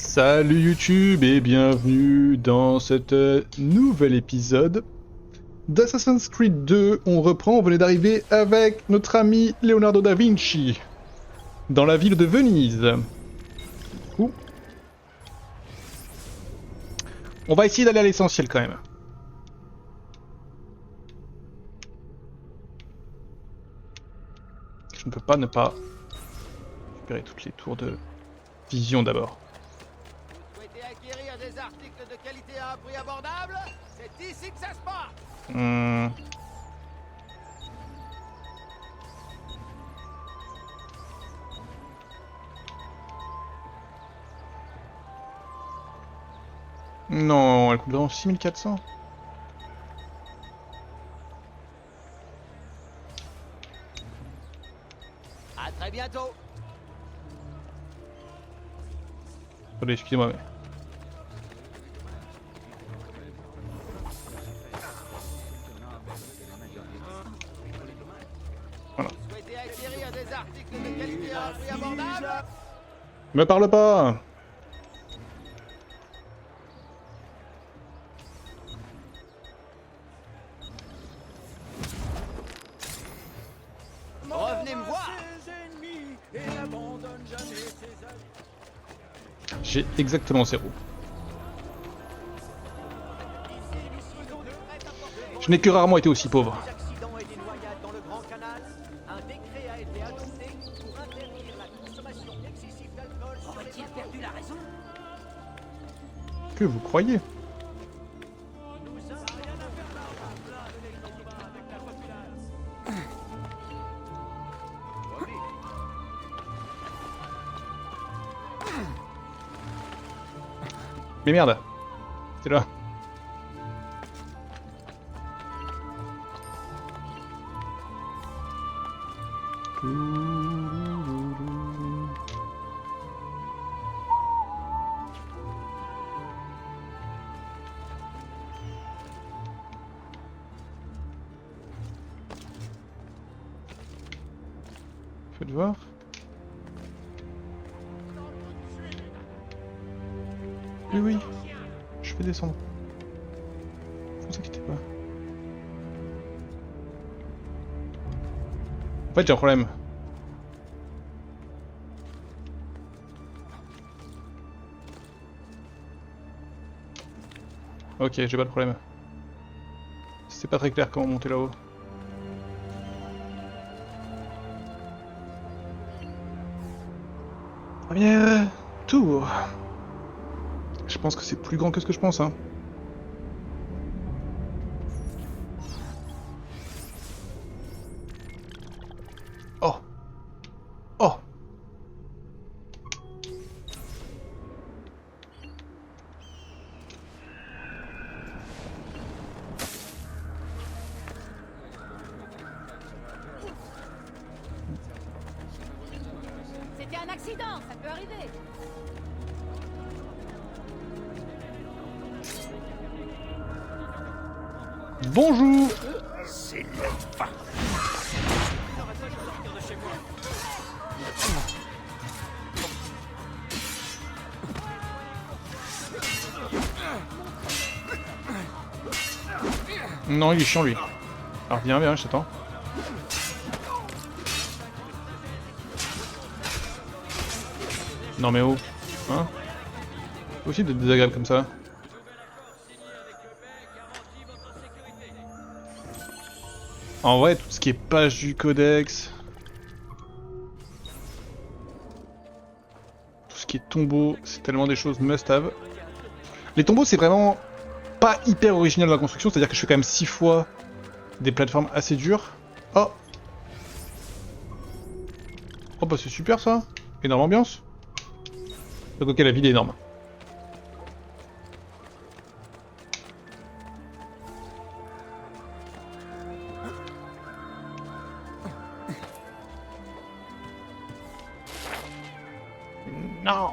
Salut YouTube et bienvenue dans cet nouvel épisode d'Assassin's Creed 2. On reprend, on venait d'arriver avec notre ami Leonardo da Vinci dans la ville de Venise. Du coup, on va essayer d'aller à l'essentiel quand même. Je ne peux pas ne pas récupérer toutes les tours de vision d'abord. Vous souhaitez acquérir des articles de qualité à un prix abordable? C'est ici que ça se passe! Non, elle coûte vraiment 6400. À très bientôt! Attendez, excusez-moi, mais... Voilà. Vous souhaitez acquérir des articles de qualité à un prix abordable? Me parle pas! Revenez me voir! J'ai exactement 0. Je n'ai que rarement été aussi pauvre. Des accidents et des noyades dans le Grand Canal. Un décret a été adopté pour interdire la consommation excessive d'alcool sur les bateaux. Perdu la raison? Que vous croyez? Mais merde! C'est là. Faites voir. Oui, oui. Je vais descendre. Ne vous inquiétez pas. En fait, j'ai un problème. Ok, j'ai pas de problème. C'est pas très clair comment monter là-haut. Première tour. Je pense que c'est plus grand que ce que je pense, hein. Oh. Oh. C'était un accident, ça peut arriver. Bonjour. C'est le fin! Non, il est chiant lui. Alors viens, viens, je t'attends. Non mais oh. Hein? C'est possible d'être désagréable comme ça. En vrai, tout ce qui est page du codex... Tout ce qui est tombeau, c'est tellement des choses must-have. Les tombeaux, c'est vraiment pas hyper original dans la construction, c'est-à-dire que je fais quand même 6 fois des plateformes assez dures. Oh! Oh bah c'est super ça! Énorme ambiance! Donc ok, la ville est énorme. Non!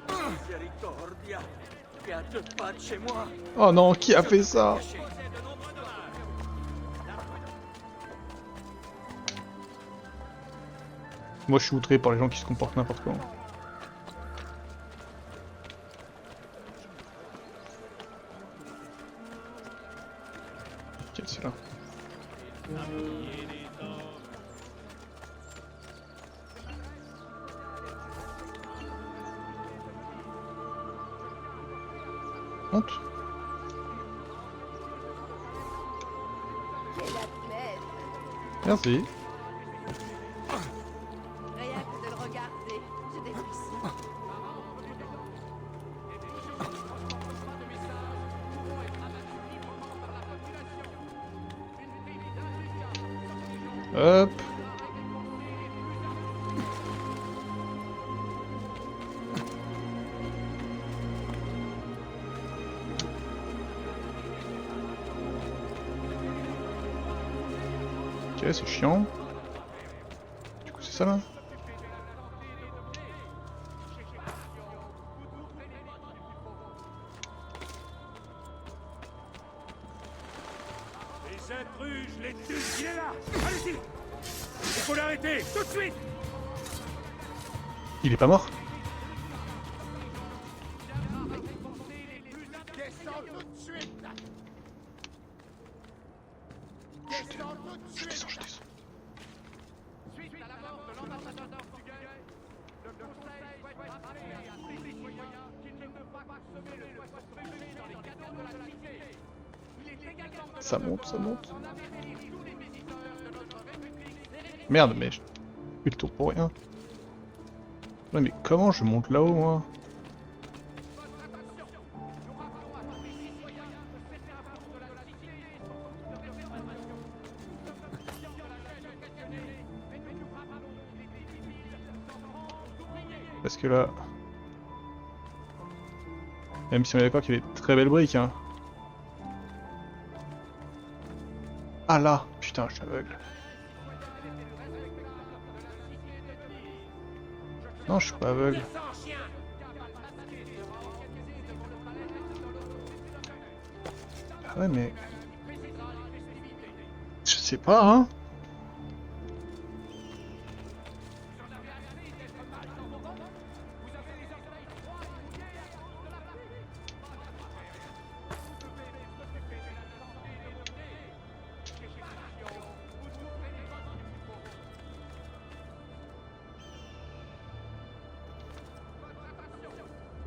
Miséricordia! Tu es à 2 pas de chez moi! Oh non, qui a fait ça? Moi je suis outré par les gens qui se comportent n'importe comment. C'est là. Honte. Quel athlète. Merci. Rien que de le regarder, j'ai des frissons. Hop. Ok, c'est chiant. Du coup, c'est ça là? Les intrus, je les tue, il est là. Allez-y. Il faut l'arrêter, tout de suite. Il est pas mort? Descends tout de suite. Descends tout de Je suite. descends, je descends. Suite à la mort de l'ambassadeur portugais, le Conseil souhaite rappeler à tous les citoyens qu'ils ne peuvent pas semer le poisson pêché dans les canaux de la cité. Il est également de Ça leur monte, ça devoir monte. d'en avertir tous les visiteurs de notre République. Merde, mais je fais le tour pour rien. Ouais, mais comment je monte là-haut, moi? Parce que là... Même si on est d'accord qu'il y a des très belles briques, hein. Ah là! Putain, je suis aveugle. Non, je suis pas aveugle. Ah ouais, mais... Je sais pas, hein.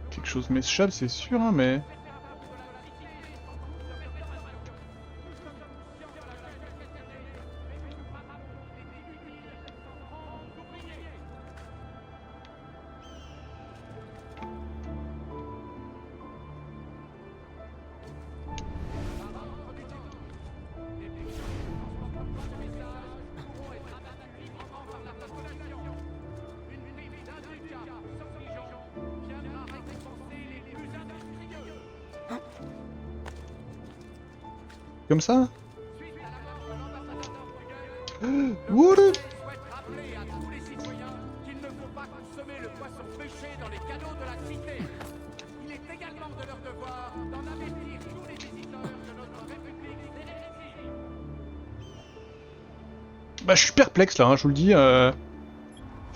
Quelque chose m'échappe, c'est sûr, hein, mais... Comme ça? Wouhou! Souhaite rappeler à tous les citoyens qu'il ne faut pas consommer le poisson pêché dans les canaux de la cité. Il est également de leur devoir d'en avertir tous les visiteurs de notre République. Bah, je suis perplexe là, hein, je vous le dis. Je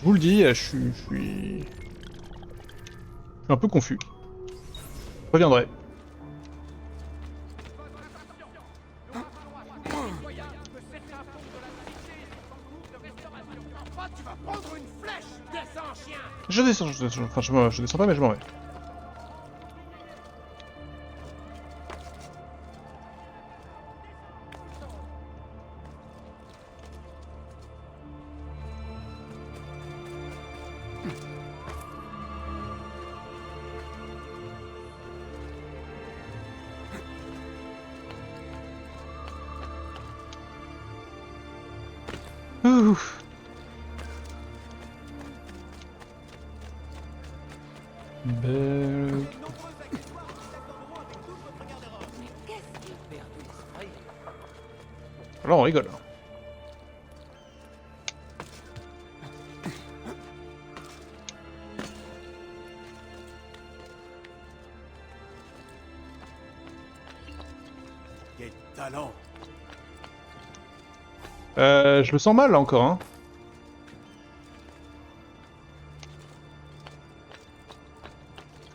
vous le dis, je suis un peu confus. Je reviendrai. Tu vas prendre une flèche. Descends, chien. Je descends, enfin je descends pas mais je m'en vais. Ouf. Belle. Alors on rigole. Quel talent. Je le sens mal là encore, hein.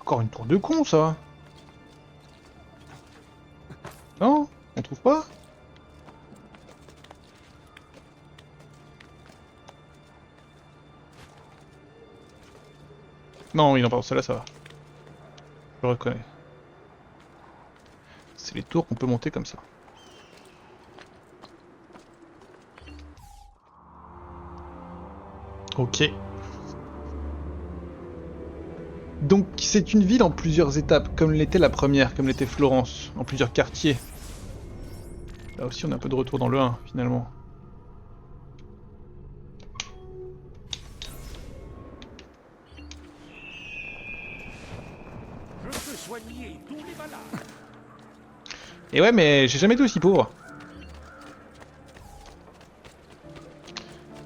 Encore une tour de con ça. Non? On trouve pas? Non, oui, non, pardon, celle-là, ça va. Je le reconnais. C'est les tours qu'on peut monter comme ça. Ok. Donc c'est une ville en plusieurs étapes, comme l'était la première, comme l'était Florence, en plusieurs quartiers. Là aussi on a un peu de retour dans le 1 finalement. Je peux soigner tous les malades. Et ouais, mais j'ai jamais été aussi pauvre.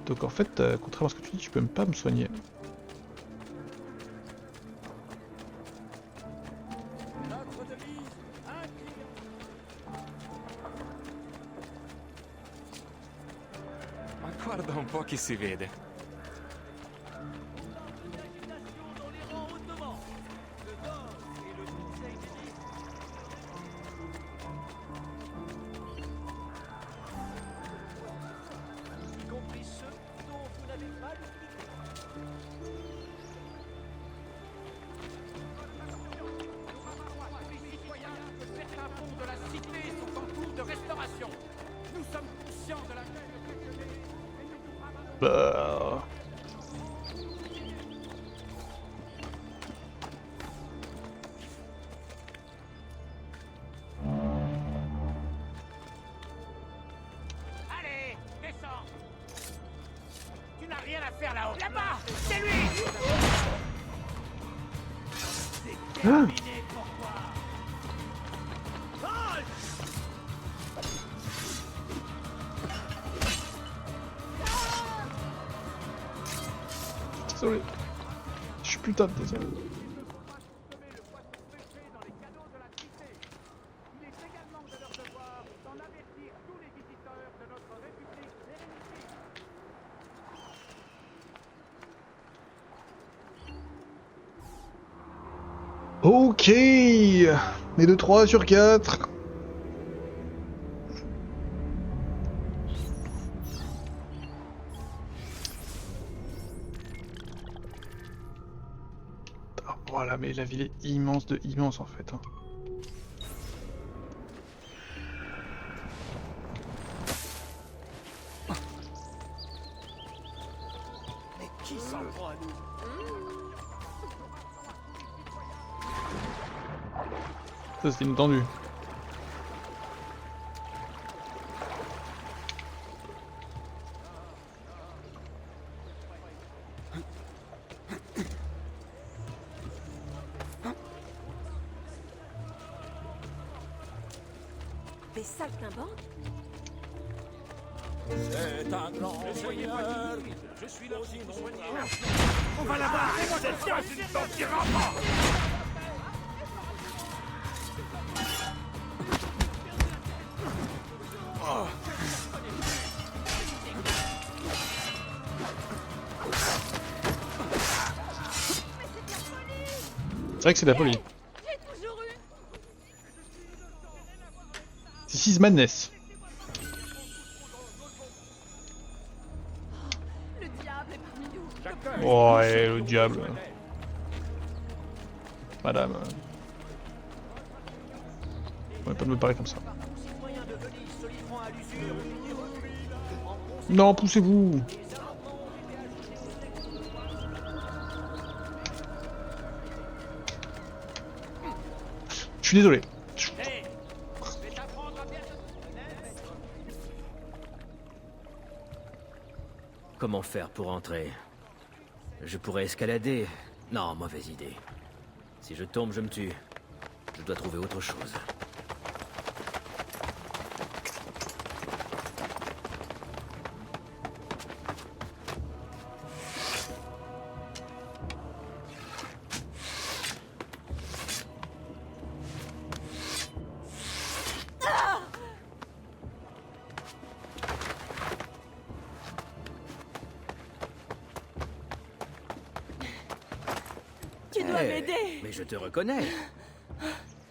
Donc en fait, contrairement à ce que tu dis, tu peux même pas me soigner. Notre devise, un client. Ma guarda un po' chi si vede. Dans les rangs ottomans. Le Nord et le Conseil d'élite. Y compris ceux dont vous n'avez pas l'utilité. Les citoyens que certains ponts de la cité sont en cours de restauration. Nous sommes conscients de la peine occasionnée. Bah... Allez, descends. Tu n'as rien à faire là-haut. Là-bas, c'est lui. C'est terminé pour toi. Désolé. Je suis putain de désolé. Semer le poisson pêché dans les canaux de la cité. Il est également de leur devoir d'en avertir tous les visiteurs de notre République sérénissime. Ok. Et de 3 sur 4. Ah, voilà, mais la ville est immense de immense en fait. Hein. Mais qui s'en prend à nous? Ça c'était inattendu. Des saltimbanques? C'est un grand seigneur. Je suis là aussi pour soigner. On va là-bas. Cette chose ne sortira pas. C'est vrai que c'est de la folie. J'ai toujours eu. This is madness. Le diable est parmi nous. Oh, et le diable. Madame. On va pas me parler comme ça. Citoyens de Venise se livrant à l'usure. Non, poussez-vous. Je suis désolé. Comment faire pour entrer? Je pourrais escalader. Non, mauvaise idée. Si je tombe, je me tue. Je dois trouver autre chose. Tu dois Hey, m'aider. mais je te reconnais.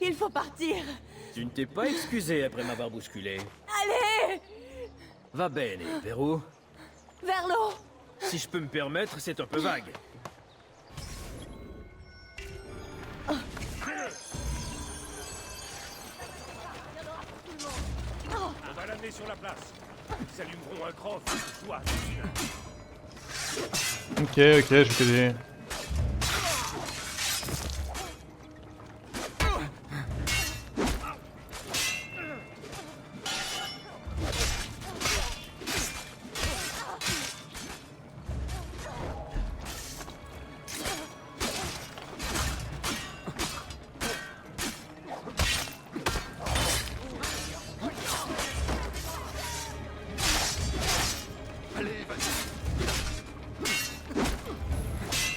Il faut partir. Tu ne t'es pas excusé après m'avoir bousculé. Allez. Va bene, Pérou. Vers l'eau. Si je peux me permettre, c'est un peu vague. sur la place. Ils allumeront un grand feu de joie. Ok, ok, je vais t'aider.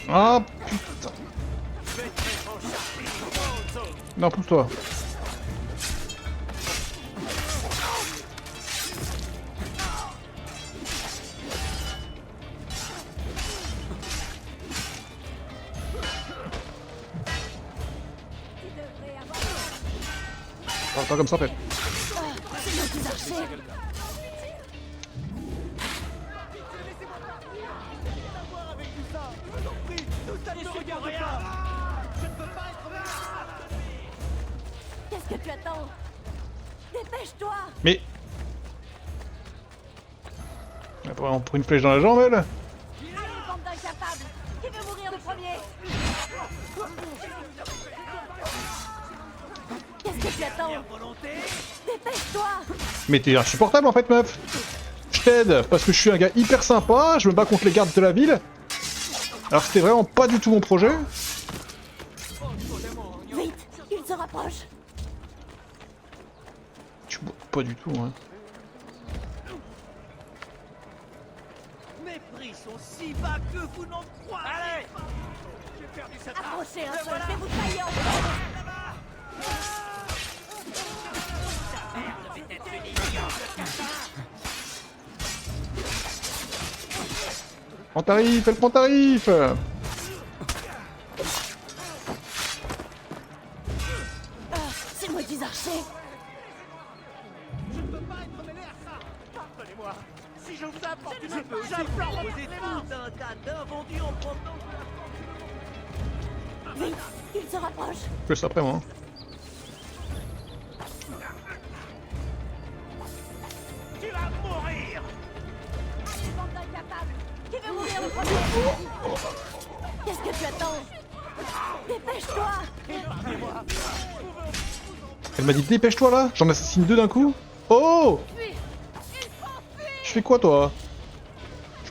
Ah putain. Non, pousse-toi. Pas comme ça, en fait. Qu'est-ce que tu attends? Dépêche-toi! Mais... On prend une flèche dans la jambe, elle. Allez, bande d'incapables! Qui veut mourir le premier? Qu'est-ce que tu attends? Dépêche-toi! Mais t'es insupportable, en fait, meuf. Je t'aide, parce que je suis un gars hyper sympa, je me bats contre les gardes de la ville. Alors c'était vraiment pas du tout mon projet. Vite! Il se rapproche! Tu bois pas du tout, hein. Mes prix sont si bas que vous n'en croirez. Allez, j'ai perdu cette arme. Approchez un peu, je vais vous tailler en deux! Prends tarif, elle prend tarif. C'est maudits archers! Je ne peux pas être mêlé à ça. Pardonnez-moi. Si je vous apporte une peu, j'implore vos époux d'un tas d'invendus en provenance de la... Vite! Il se rapproche! Je fais ça après, moi. Tu vas mourir. Allez, bande d'incapables! Qui veut mourir le premier? Qu'est-ce que tu attends? Dépêche-toi! Elle m'a dit dépêche-toi là, j'en assassine deux d'un coup. Oh! Je fais quoi toi?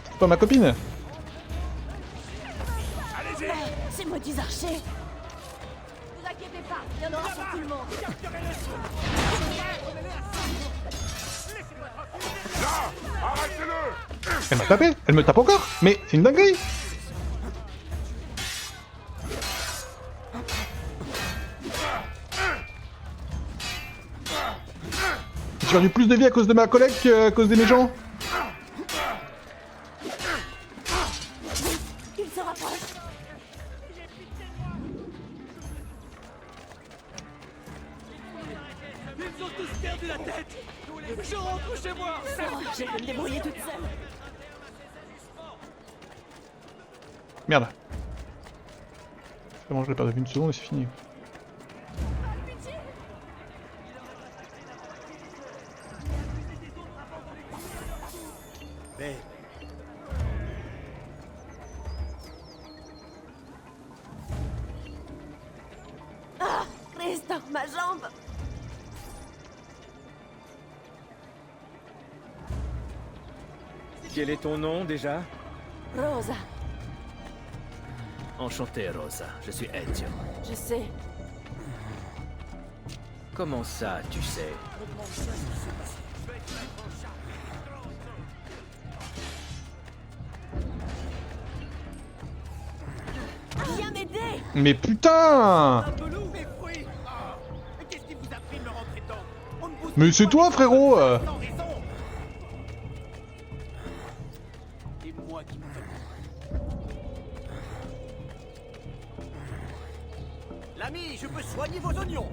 C'est pas ma copine? Ces maudits archers! Vous inquiétez pas, il y en aura pour tout le monde! Elle m'a tapé, elle me tape encore. Mais c'est une dinguerie. J'ai perdu plus de vie à cause de ma collègue qu'à cause des méchants. Il se rapproche! Ils ont tous perdu la tête. Je rentre chez moi. Oh, je vais me débrouiller toute seule! Merde. Vraiment, je l'ai perdu une seconde et c'est fini. Mais... Ah! Christ, ma jambe! Quel est ton nom déjà? Rosa, Enchanté, Rosa. Je suis Ezio. je sais. Comment ça, tu sais? Viens m'aider! Mais putain! Un pelou, mes fruits. Ah, mais qu'est-ce qui vous a pris de me rentrer dedans? On ne vous Mais c'est toi, frérot! sans raison. Et moi qui me fais... L'ami, je peux soigner vos oignons.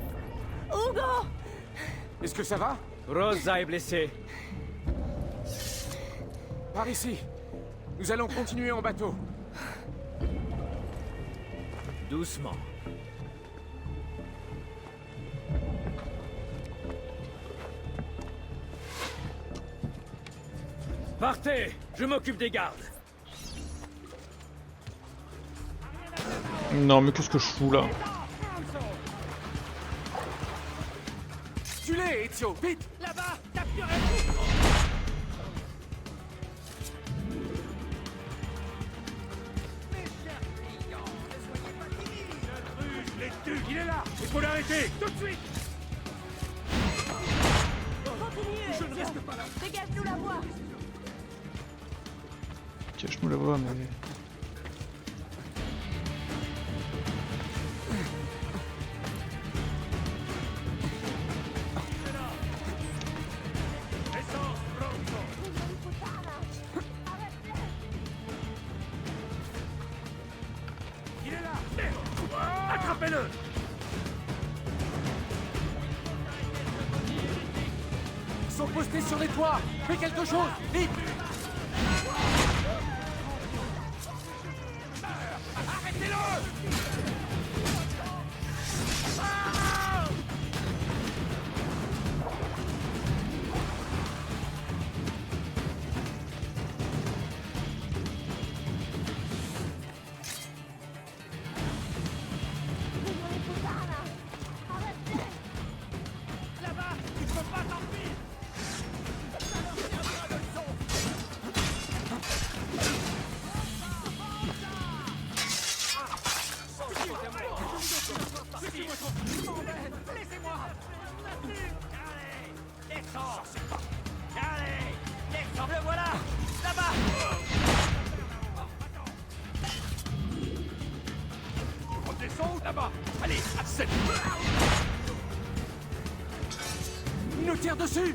Hugo! Est-ce que ça va? Rosa est blessée. Par ici. Nous allons continuer en bateau. Doucement. Partez! Je m'occupe des gardes! Non, mais qu'est-ce que je fous là? Tuez-les, Ezio, vite! Là-bas, capturez-le. Mes chers clients, ne soyez pas timides. Je les tue! Il est là! Il faut l'arrêter! Tout de suite! Continue, Je ne Ezio. reste pas là! Dégage-nous la voie. Cache-nous la voix, mais... Essence, pronto. Il est là! Attrapez-le! Ils sont postés sur les toits! Fais quelque chose! Vite! Là-bas, il ne faut pas t'enfuir. Laissez-moi. Allez, descends. Allez, descends. Le voilà. Là-bas. Redescends là-bas! Allez, à 7! Ils nous tirent dessus!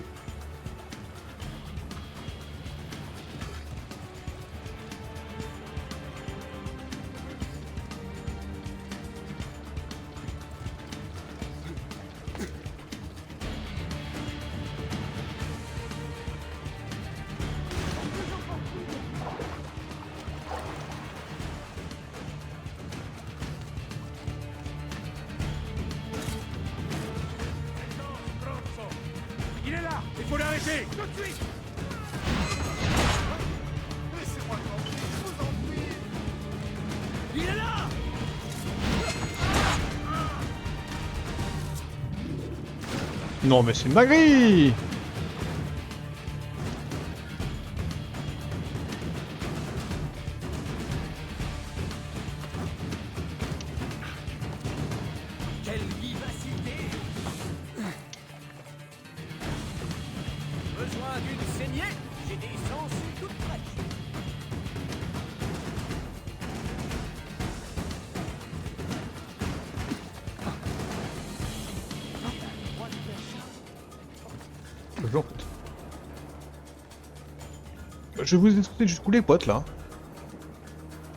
Il est là! Il faut l'arrêter! Tout de suite! Laissez-moi tranquille, je vous en prie. Il est là! Non, mais c'est Magri! Quelle vivacité. Besoin d'une saignée? J'ai des sangsues toutes fraîches. Bonjour. Je vais vous escorter jusqu'où les potes là.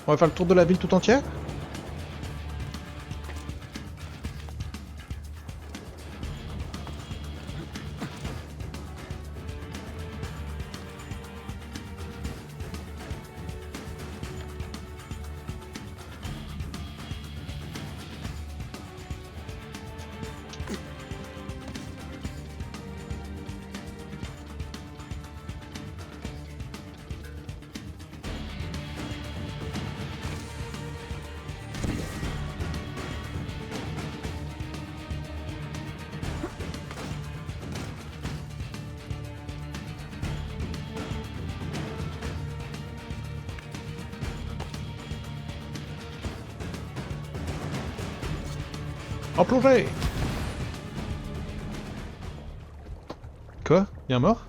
On va faire le tour de la ville tout entière. En plongée. Quoi? Il y a un mort?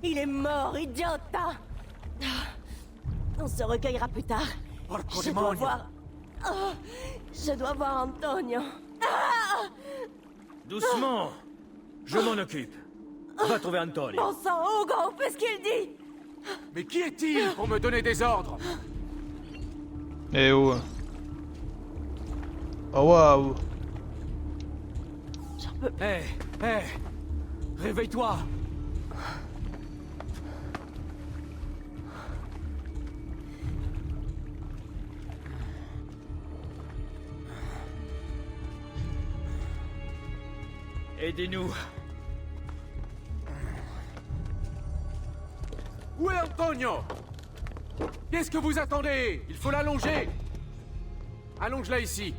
Il est mort, idiota. On se recueillera plus tard. Porco Je dois demonio! voir... Oh, je dois voir Antonio. Ah, Doucement! Je m'en occupe. Va trouver Antonio. bon sang, Hugo, fais ce qu'il dit. Mais qui est-il pour me donner des ordres? Eh oh. Oh waouh. J'en peux plus. Hé! Réveille-toi! Aidez-nous. Où est Antonio? Qu'est-ce que vous attendez? Il faut l'allonger. Allonge-la ici.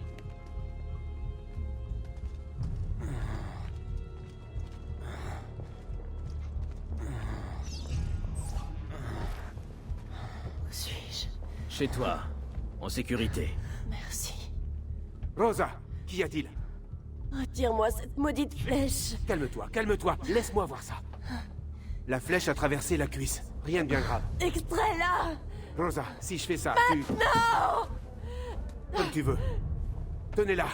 Où suis-je? Chez toi, en sécurité. Merci. Rosa, qu'y a-t-il? Retire-moi cette maudite flèche. Calme-toi, calme-toi. Laisse-moi voir ça. La flèche a traversé la cuisse. Rien de bien grave. Extrais-la! Rosa, si je fais ça, tu... Non! Comme tu veux. Tenez-la.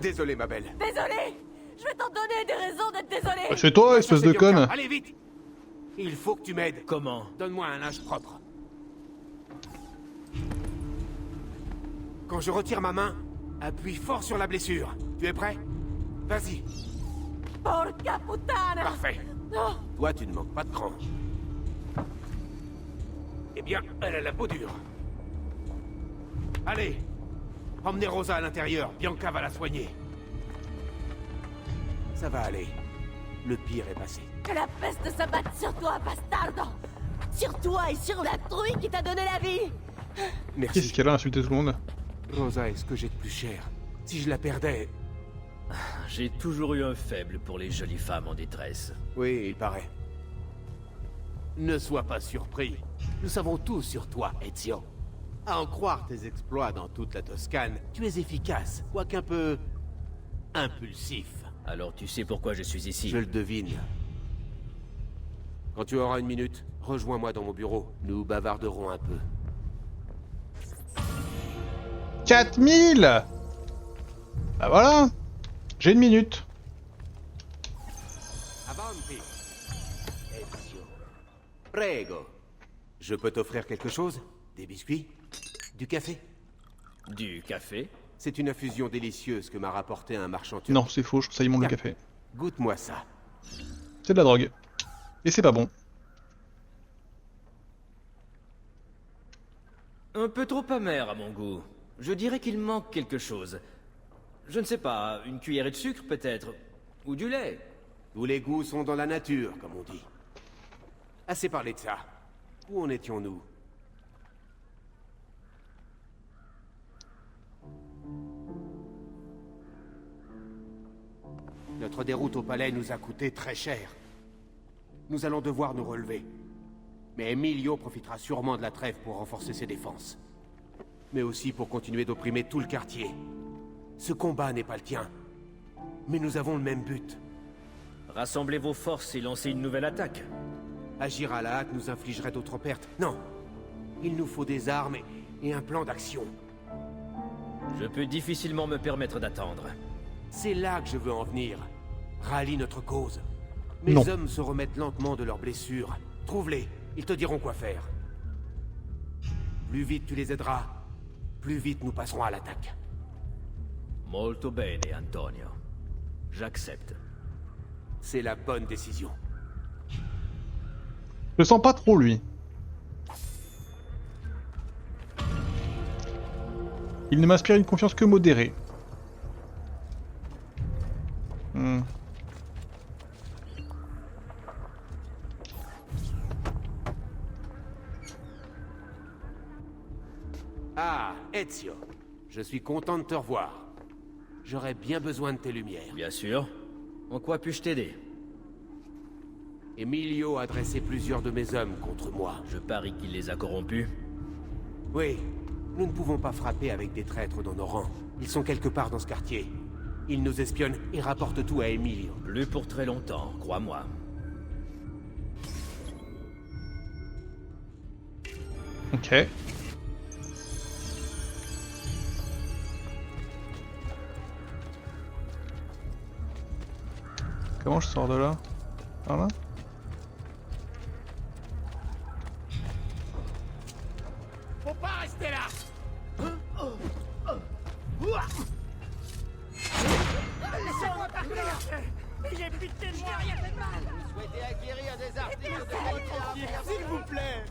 Désolé, ma belle. Désolé! Je vais t'en donner des raisons d'être désolé! C'est toi, Ça, espèce c'est de Bianca. conne. Allez, vite. Il faut que tu m'aides. Comment? Donne-moi un linge propre. Quand je retire ma main, appuie fort sur la blessure. Tu es prêt? Vas-y. Porca puttana! Parfait. Non! Toi, tu ne manques pas de cran. Eh bien, elle a la peau dure. Allez. Emmenez Rosa à l'intérieur. Bianca va la soigner. Ça va aller. Le pire est passé. Que la peste s'abatte sur toi, bastardo! Sur toi et sur la truie qui t'a donné la vie! Merci. Qu'est-ce qu'elle a insulté tout le monde? Rosa est ce que j'ai de plus cher. Si je la perdais... J'ai toujours eu un faible pour les jolies femmes en détresse. Oui, il paraît. Ne sois pas surpris. Nous savons tout sur toi, Ezio. À en croire tes exploits dans toute la Toscane, tu es efficace, quoiqu'un peu... impulsif. Alors tu sais pourquoi je suis ici. Je le devine. Quand tu auras une minute, rejoins-moi dans mon bureau. Nous bavarderons un peu. 4000! Bah voilà! J'ai une minute. Avanti. Ezio. Prego. Je peux t'offrir quelque chose? Des biscuits? Du café? Du café? C'est une infusion délicieuse que m'a rapporté un marchand turc. Non, c'est faux, je trouve ça immonde le café. Goûte-moi ça. C'est de la drogue. Et c'est pas bon. Un peu trop amer à mon goût. Je dirais qu'il manque quelque chose. Je ne sais pas, une cuillerée de sucre peut-être? Ou du lait? Tous les goûts sont dans la nature, comme on dit. Assez parlé de ça. Où en étions-nous? Notre déroute au palais nous a coûté très cher. Nous allons devoir nous relever. Mais Emilio profitera sûrement de la trêve pour renforcer ses défenses. Mais aussi pour continuer d'opprimer tout le quartier. Ce combat n'est pas le tien. Mais nous avons le même but. Rassemblez vos forces et lancez une nouvelle attaque. Agir à la hâte nous infligerait d'autres pertes. Non. Il nous faut des armes et un plan d'action. Je peux difficilement me permettre d'attendre. C'est là que je veux en venir. Rallie notre cause. Mes Non. hommes se remettent lentement de leurs blessures. Trouve-les, ils te diront quoi faire. Plus vite tu les aideras, plus vite nous passerons à l'attaque. Molto bene, Antonio. J'accepte. C'est la bonne décision. Je le sens pas trop, lui. Il ne m'inspire une confiance que modérée. Ah, Ezio. Je suis content de te revoir. J'aurais bien besoin de tes lumières. Bien sûr. En quoi puis-je t'aider? Emilio a dressé plusieurs de mes hommes contre moi. Je parie qu'il les a corrompus. Oui, nous ne pouvons pas frapper avec des traîtres dans nos rangs. Ils sont quelque part dans ce quartier. Ils nous espionnent et rapportent tout à Emilio. Plus pour très longtemps, crois-moi. Ok. Comment je sors de là? Par là? Faut pas rester là. Laissez-moi partir. J'ai pitié de moi. Rien fait de mal. Vous souhaitez acquérir des articles de qualité inférieure? S'il vous plaît.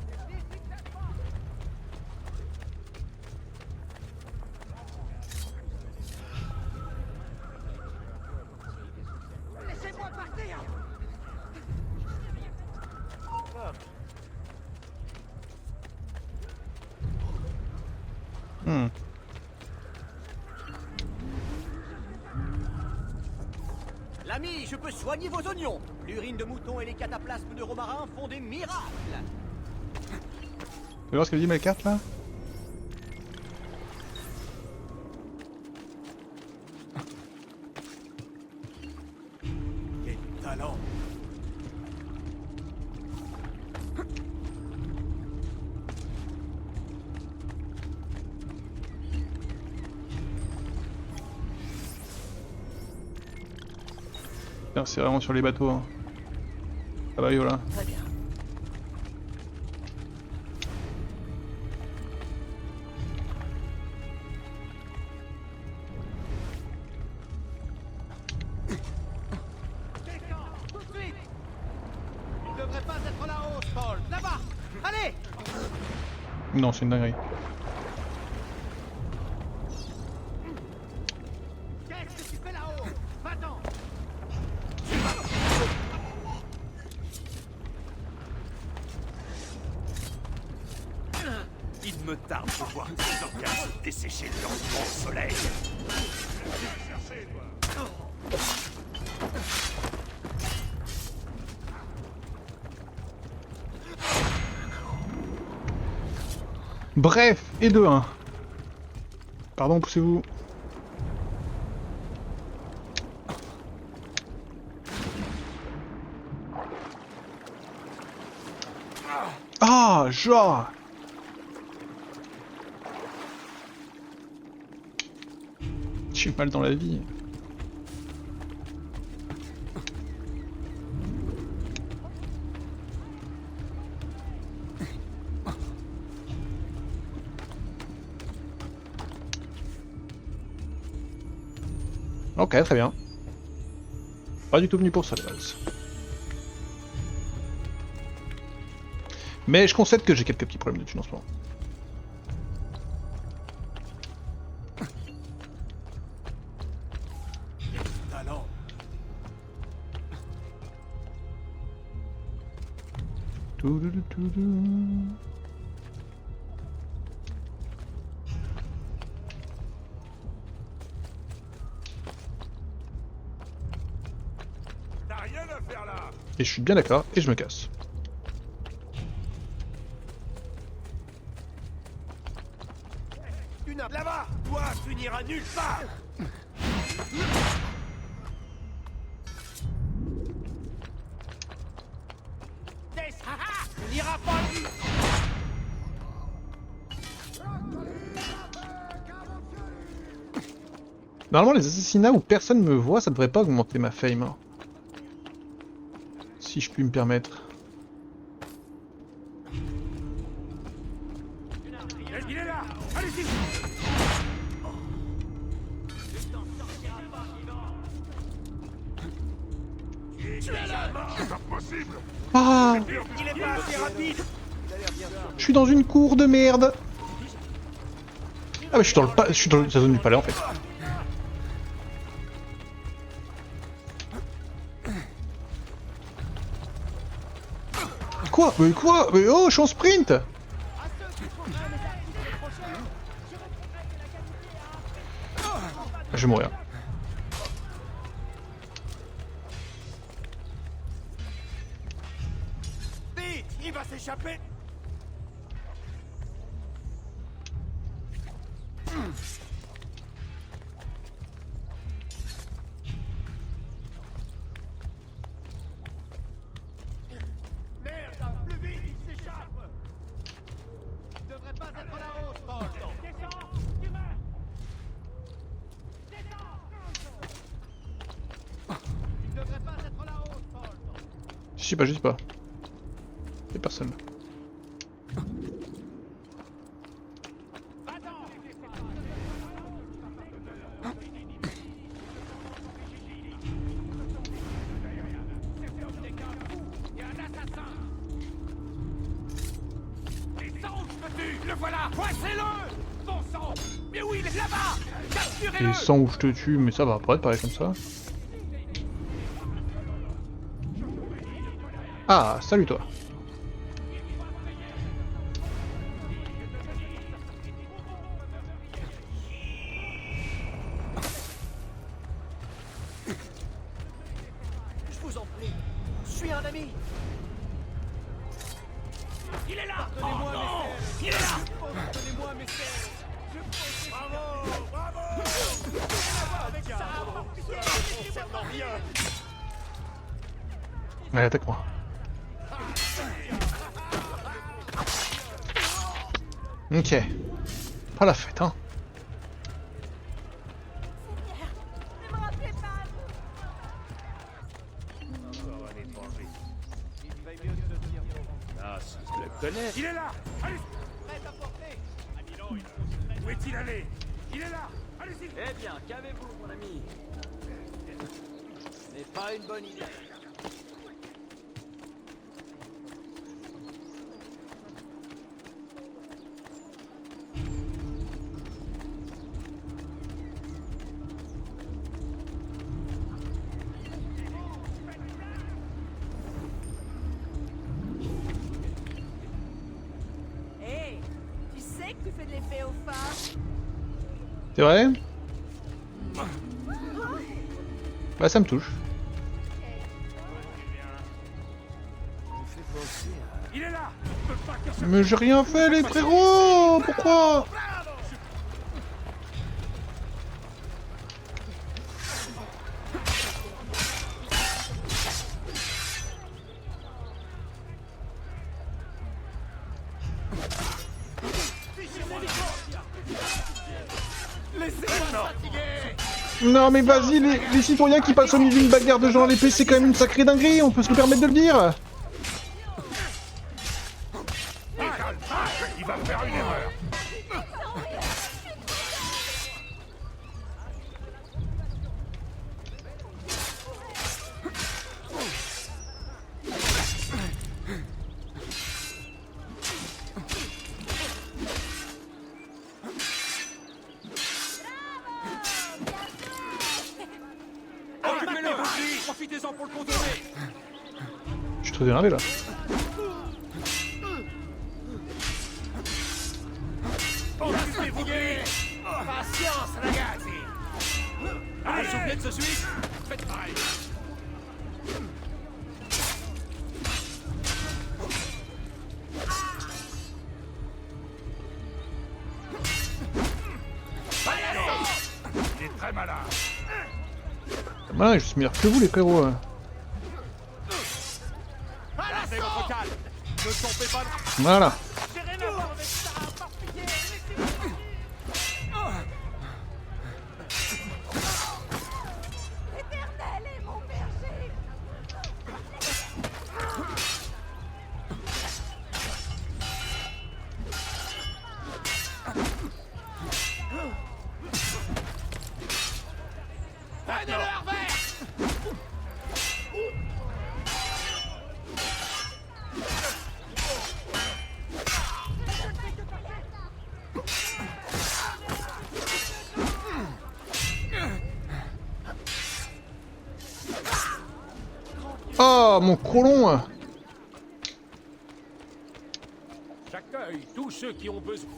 L'ami, je peux soigner vos oignons. L'urine de mouton et les cataplasmes de romarin font des miracles. Tu veux voir ce qu'elle dit, ma carte là? Quel talent! Putain, c'est vraiment sur les bateaux. Hein. Ah bah oui, voilà. Très bien. Tout de suite. Il ne devrait pas être là-haut, Paul. Là-bas. Allez. Non, c'est une dinguerie. Qu'est-ce que tu fais là-haut? Va-t'en. Il me tarde de voir tes organes se dessécher lentement au soleil. Bref, et 2-1. Pardon, poussez-vous. Ah, genre. J'ai mal dans la vie. Ok, très bien. Pas du tout venu pour ça, de base. Mais je concède que j'ai quelques petits problèmes de thunes en ce moment. Talent! Toudoudoudoudou. T'as rien à faire là! Et je suis bien d'accord, et je me casse. Là-bas! Toi, tu n'iras nulle part! Il n'ira pas lui. Normalement, les assassinats où personne me voit, ça devrait pas augmenter ma fame. Hein. Si je puis me permettre. Il est là! Allez-y! Tu es là! C'est pas possible! Ah! Il est pas assez rapide! Je suis dans une cour de merde! Ah mais je suis je suis dans la zone du palais en fait. Quoi? Mais quoi? Mais oh, je suis en sprint! Je vais mourir. Vite! Il va s'échapper! Merde, plus vite, il s'échappe. Il ne devrait pas être là-haut, Paul. Descends, tu meurs. Descends. Il ne devrait pas être là-haut, Paul. Je sais pas, je sais pas. Y'a personne. Le voilà! Coincez-le! Bon sang! Mais oui, il est là-bas! Et Capturez-le! sans où je te tue, mais ça va pas être pareil comme ça. Ah, salut toi. Je suis un ami. Il est là. Pardonnez-moi, Oh, non. messieurs. Il est là. Pardonnez-moi, messieurs. Je pensais... Bravo, bravo. Avec ça, ça ne concerne rien. Allez, attaque-moi. Ok. Pas la fête, hein. Ne me rappelez pas. Ah, si je le connais. Il est là. Allez. Prêt à porter. Où est-il allé? Il est là. Allez-y. Eh bien, calmez-vous, mon ami. Ce n'est pas une bonne idée. Hé, tu sais que tu fais de l'effet aux femmes. C'est vrai? Bah ça me touche. Il est là. Je peux pas que Mais j'ai rien fait les frérots. Pourquoi? Non mais vas-y, les citoyens qui passent au milieu d'une bagarre de gens à l'épée, c'est quand même une sacrée dinguerie, on peut se le permettre de le dire. il va faire une erreur. Occupez-le. Profitez-en pour le contourner. Je suis trop énervé là. Occupez-vous de lui. Patience, ragazzi. Vous vous souvenez de ce Suisse? Faites pareil. Il est très malin. Voilà, je suis meilleur que vous les frérots. Gardez votre calme. Ne tombez pas. Voilà. J'ai rien à voir avec ça. Par pitié, laissez-moi. Éternel est mon berger. Prenez-le à revers. Oh mon colon. J'accueille tous ceux qui ont besoin.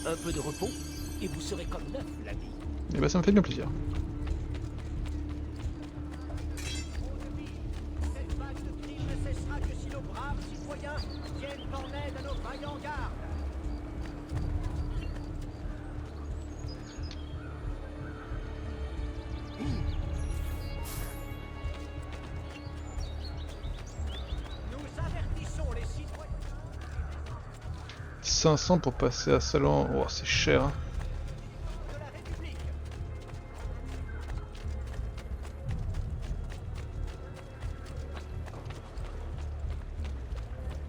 Un peu de repos et vous serez comme neuf, l'ami. Et bah ça me fait bien plaisir. Cette vague de crimes ne cessera que si nos braves citoyens viennent en aide à nos vaillants gardes. Nous avertissons les citoyens. 500 pour passer à Salon. Oh c'est cher. Hein. De la République.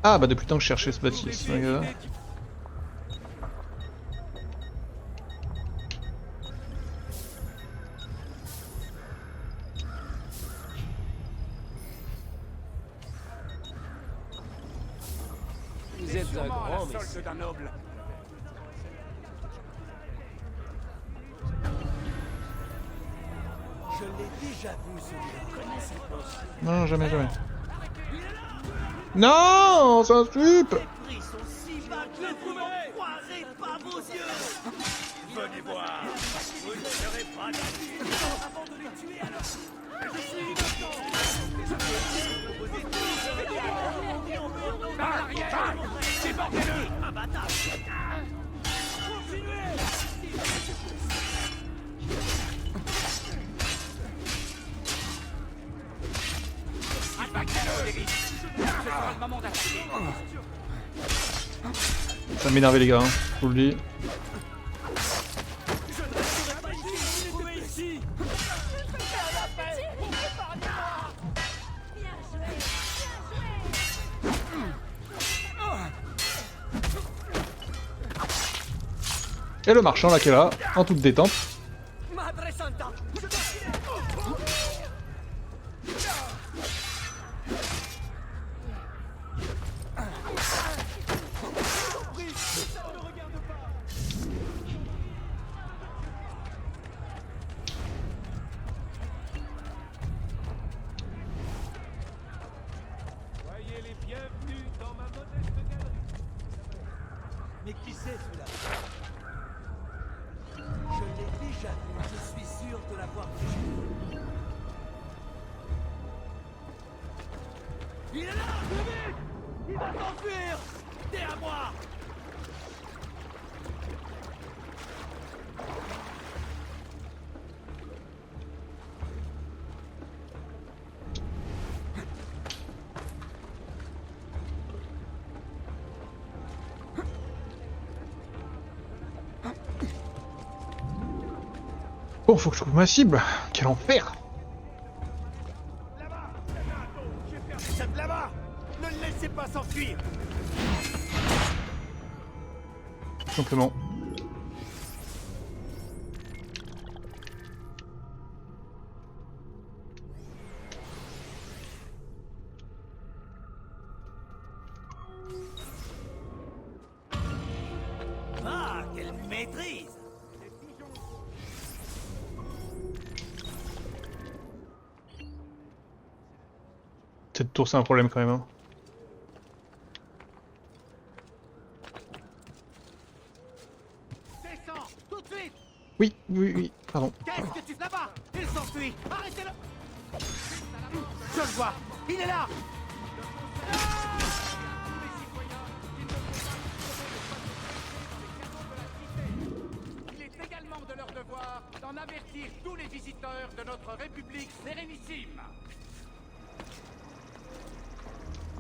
Ah bah depuis le temps que je cherchais ce bâtisse. Regarde. Vous êtes un Sûrement à grand la messieurs. solde d'un noble. Je l'ai déjà vu, celui-là. Connaissez pas. Non jamais jamais. Non, c'est un stup. Les prix sont si bas que vous n'en croirez pas vos yeux. Venez voir. Par l'arrière! Débordez-le! Un bâtard! Attaquez-le, David! Ce sera le moment d'attaquer! Ça m'énerve les gars, hein, je vous le dis. Et le marchand là qui est là, en toute détente. Madre Santa! Soyez les bienvenus dans ma modeste galerie. Mais qui c'est celui-là? Je l'ai déjà vu, je suis sûr de l'avoir déjà vu. Il est là! Vite! Il va s'enfuir! T'es à moi! Bon, faut que je trouve ma cible. Quel enfer! Cette là-bas! Ne le laissez pas s'enfuir! Tout simplement. Ah, quelle maîtrise! Cette tour c'est un problème quand même. Hein. Descends! Tout de suite! Oui, oui, oui, pardon. Qu'est-ce que tu fais là-bas? Il s'enfuit! Arrêtez-le! Je le vois! Il est là! Il est également de leur devoir d'en avertir tous les visiteurs de notre République sérénissime.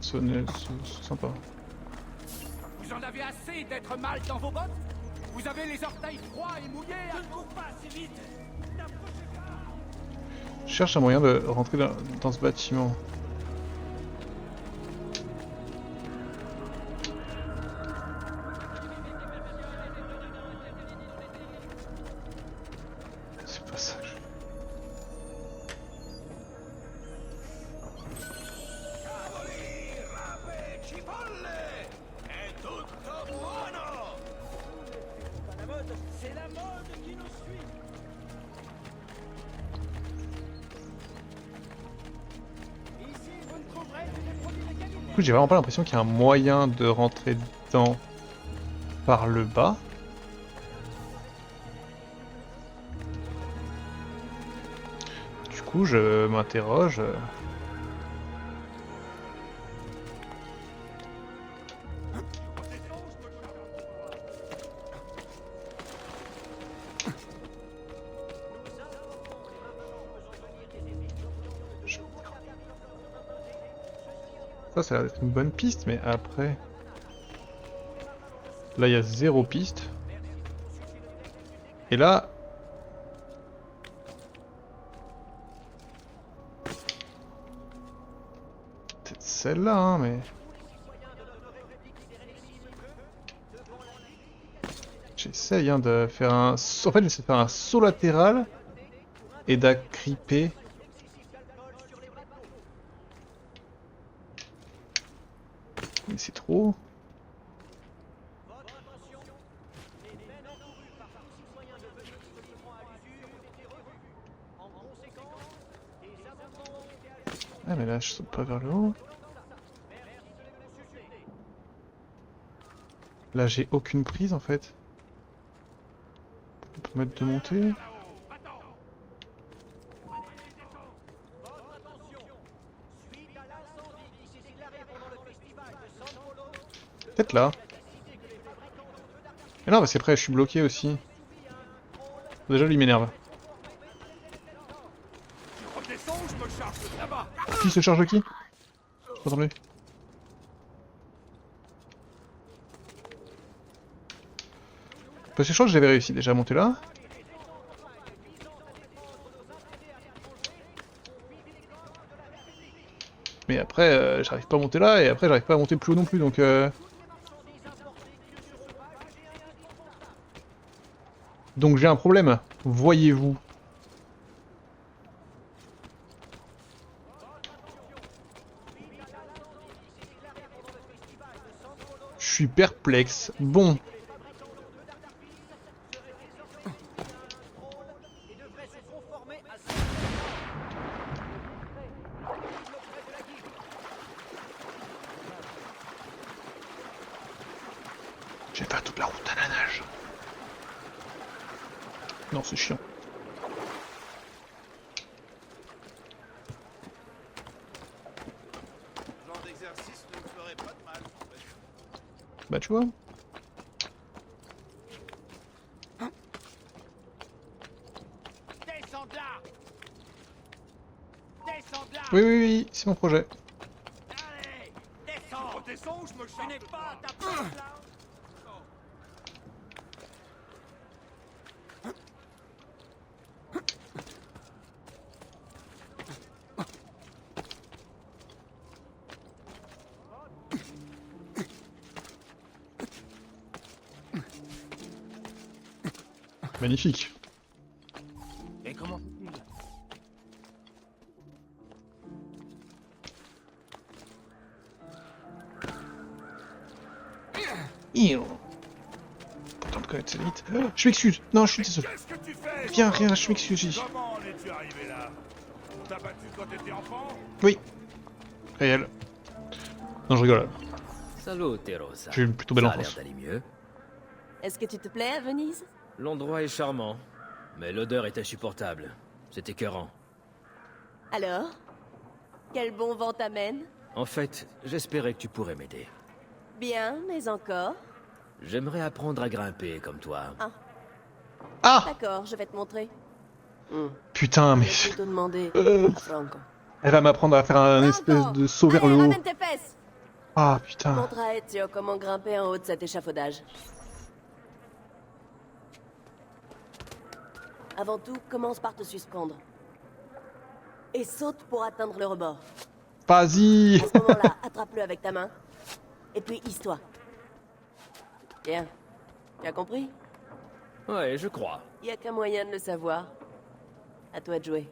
C'est sympa. Vous en avez assez d'être mal dans vos bottes? Vous avez les orteils froids et mouillés? Je ne cours pas assez vite! Je cherche un moyen de rentrer dans ce bâtiment. C'est pas ça. C'est la mode qui nous suit! Ici, vous ne trouverez que des produits de qualité. Du coup, j'ai vraiment pas l'impression qu'il y a un moyen de rentrer dedans par le bas. Du coup, je m'interroge. Ça a l'air d'être une bonne piste, mais après... Là, il y a 0 piste. Et là... Peut-être celle-là, hein, mais... J'essaye hein, de faire un... En fait, j'essaie de faire un saut latéral et d'agripper. Mais c'est trop... Ah mais là je saute pas vers le haut. Là j'ai aucune prise en fait. On peut mettre de monter. Peut-être là. Mais non, parce qu'après je suis bloqué aussi. Déjà lui m'énerve. Redescends, je me charge là-bas. Qui se charge qui? Attendez. Parce que je crois que j'avais réussi déjà à monter là. Mais après, j'arrive pas à monter là, et après j'arrive pas à monter plus haut non plus, donc donc j'ai un problème, voyez-vous. Je suis perplexe. Bon. J'ai fait toute la route à la nage. Non, c'est chiant. Ce genre d'exercice ne me ferait pas de mal. Bah tu vois. Descends de là. Descends de là. Oui, oui, oui, c'est mon projet. Allez, descends. Redescends, je me charge. Tu n'es pas à ta place là. Magnifique. Et comment? Pourtant de connaître cette vite. Je m'excuse. Non, je suis désolé. Qu'est-ce que tu fais? Rien, rien, je m'excuse. j'ai dit. Comment en es-tu arrivé là? On t'a battu quand t'étais enfant? Oui. Réel. Non, je rigole. Salute, Rosa. J'ai eu une plutôt belle Ça a l'air enfance. d'aller mieux. Est-ce que tu te plais à Venise? L'endroit est charmant, mais l'odeur est insupportable. C'est écœurant. Alors? Quel bon vent t'amène? En fait, j'espérais que tu pourrais m'aider. Bien, mais encore? J'aimerais apprendre à grimper comme toi. Ah! D'accord, je vais te montrer. Putain, mais... Je vais te demander à Franco. Elle va m'apprendre à faire un espèce de saut vers Allez, le haut. ramène tes fesses! Ah, putain. Montre à Ezio comment grimper en haut de cet échafaudage. Avant tout, commence par te suspendre. Et saute pour atteindre le rebord. Vas-y. À ce moment-là, attrape-le avec ta main. Et puis, hisse-toi. Bien. Tu as compris? Ouais, je crois. Il n'y a qu'un moyen de le savoir. À toi de jouer.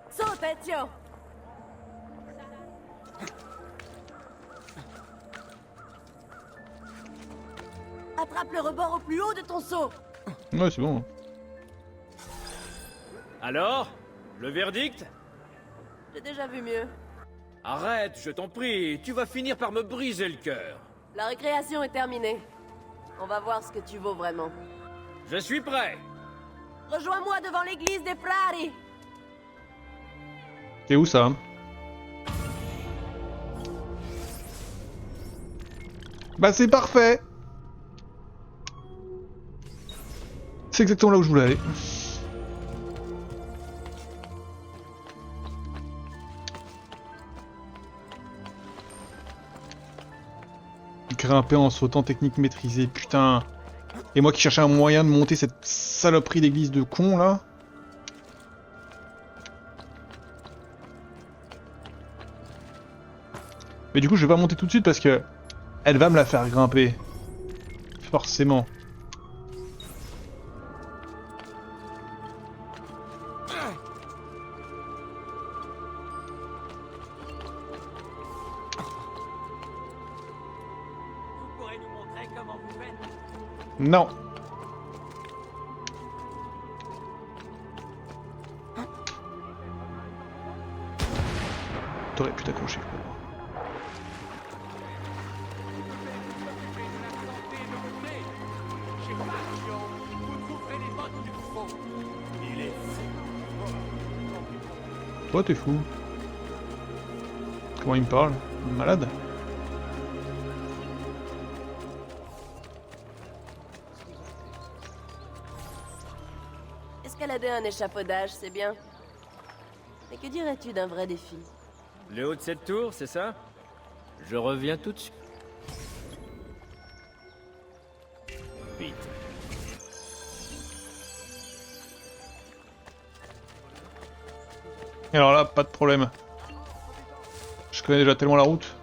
Saute, Ezio! Attrape le rebord au plus haut de ton saut. Ouais, c'est bon. Alors? Le verdict? J'ai déjà vu mieux. Arrête, je t'en prie, tu vas finir par me briser le cœur. La récréation est terminée. On va voir ce que tu vaux vraiment. Je suis prêt. Rejoins-moi devant l'église des Frari. C'est où ça? Bah c'est parfait. C'est exactement là où je voulais aller. Grimper en sautant, technique maîtrisée, putain. Et moi qui cherchais un moyen de monter cette saloperie d'église de con là. Mais du coup je vais pas monter tout de suite parce que elle va me la faire grimper. Forcément. Vous pourrez nous montrer comment vous faites? Non. T'aurais pu t'accrocher. Chez Mario. Il est fou. Toi, t'es fou. Comment il me parle? Malade? Escalader un échafaudage, c'est bien. Mais que dirais-tu d'un vrai défi? Le haut de cette tour, c'est ça? Je reviens tout de suite. Vite. Et alors là, pas de problème. Je connais déjà tellement la route.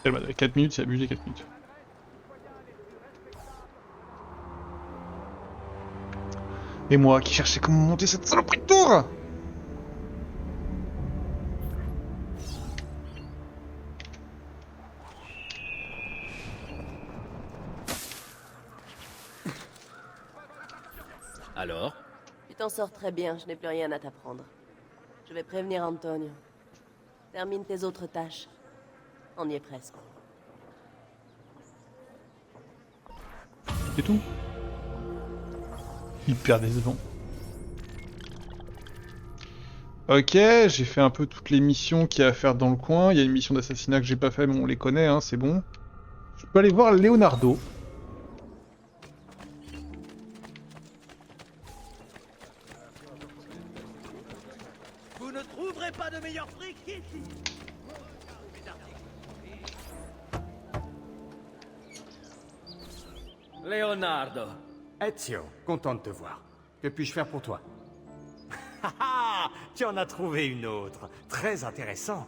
Elle m'a donné 4 minutes, c'est abusé 4 minutes. Et moi qui cherchais comment monter cette saloperie de tour! Alors? Tu t'en sors très bien, je n'ai plus rien à t'apprendre. Je vais prévenir Antonio. Termine tes autres tâches. On y est presque. C'est tout. Hyper décevant. Ok, j'ai fait un peu toutes les missions qu'il y a à faire dans le coin. Il y a une mission d'assassinat que j'ai pas fait, mais on les connaît, hein, c'est bon. Je peux aller voir Leonardo. Vous ne trouverez pas de meilleur prix qu'ici. Leonardo. Ezio, content de te voir. Que puis-je faire pour toi? Ah, tu en as trouvé une autre. Très intéressant.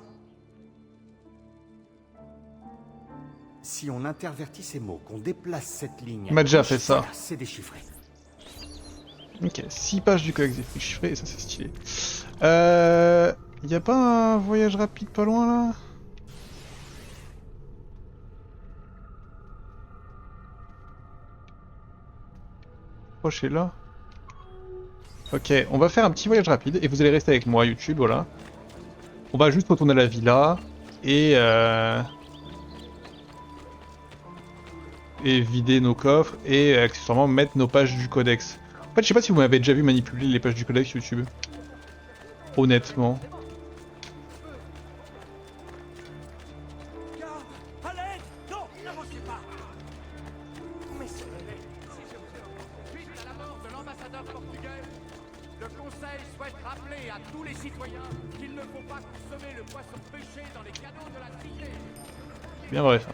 Si on intervertit ces mots, qu'on déplace cette ligne... Il m'a déjà fait ça. Voilà, c'est déchiffré. Ok, 6 pages du codex des fruits chiffrés, et ça c'est stylé. Y a pas un voyage rapide pas loin là? Proche là. Ok, on va faire un petit voyage rapide et vous allez rester avec moi YouTube, voilà. On va juste retourner à la villa et vider nos coffres et accessoirement mettre nos pages du codex. En fait, je sais pas si vous m'avez déjà vu manipuler les pages du codex YouTube. Honnêtement. À l'aide! Non, n'avancez pas! Suite à la mort de l'ambassadeur portugais, le Conseil souhaite rappeler à tous les citoyens qu'il ne faut pas consommer le poisson pêché dans les canaux de la cité. C'est bien vrai ça.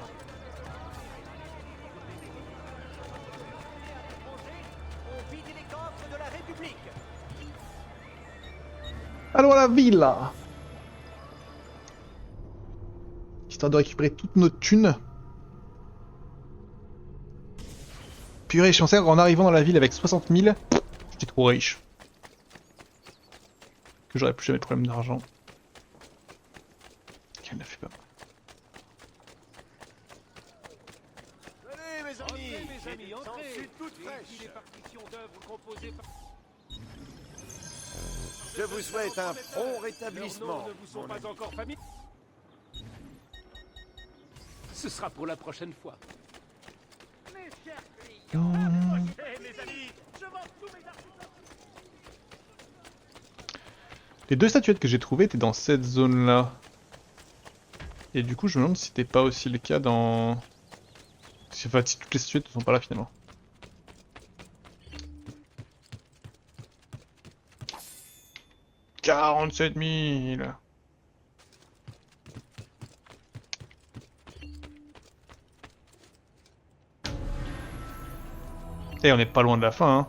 On vide les coffres de la République! Allons à la villa! Histoire de récupérer toutes nos thunes. Purée, je pensais en arrivant dans la ville avec 60 000, j'étais trop riche. Que j'aurais plus jamais de problème d'argent. Qu'elle n'a fait pas. Allez, mes amis, Entrez, toute fraîche. des partitions d'œuvres composées par... Je vous souhaite un prompt rétablissement. ne vous sont pas encore familiers. Ce sera pour la prochaine fois. Mes chers clients, approchez, mes amis! Je vends tous mes articles! Les deux statuettes que j'ai trouvées étaient dans cette zone-là. Et du coup, je me demande si c'était pas aussi le cas dans... Enfin, si toutes les statuettes ne sont pas là finalement. « 47 000 !» Et on n'est pas loin de la fin, hein.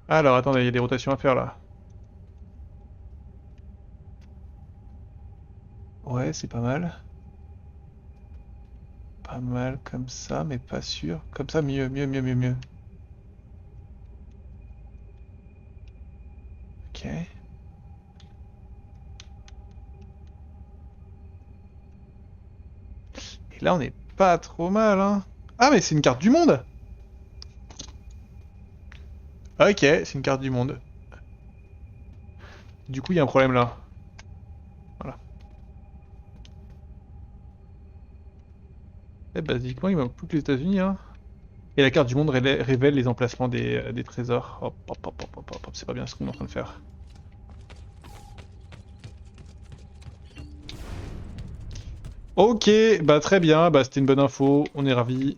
Alors, attendez, il y a des rotations à faire, là. Ouais, c'est pas mal. Pas mal comme ça, mais pas sûr. Comme ça, mieux. Ok. Et là, on est pas trop mal, hein. Ah, mais c'est une carte du monde! Ok, c'est une carte du monde. Du coup, il y a un problème là. Voilà. Et basiquement, il manque plus que les États-Unis, hein. Et la carte du monde révèle les emplacements des trésors. Hop, hop, c'est pas bien ce qu'on est en train de faire. Ok, bah très bien, bah c'était une bonne info, on est ravis.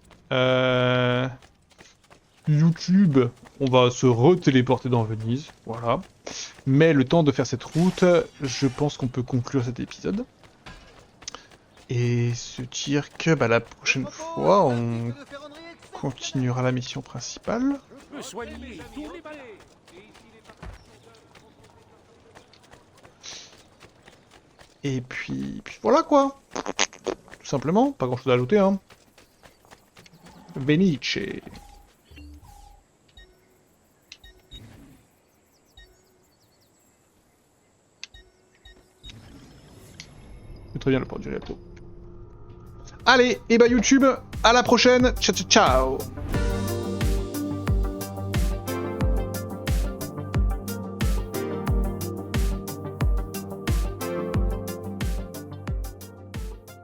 YouTube, on va se re-téléporter dans Venise, voilà. Mais le temps de faire cette route, je pense qu'on peut conclure cet épisode. Et se dire que bah, la prochaine fois, on continuera la mission principale. Et puis voilà quoi. Tout simplement, pas grand chose à ajouter, hein. Venice. C'est très bien le port du Rialto. Allez, et bah YouTube, à la prochaine. Ciao ciao ciao.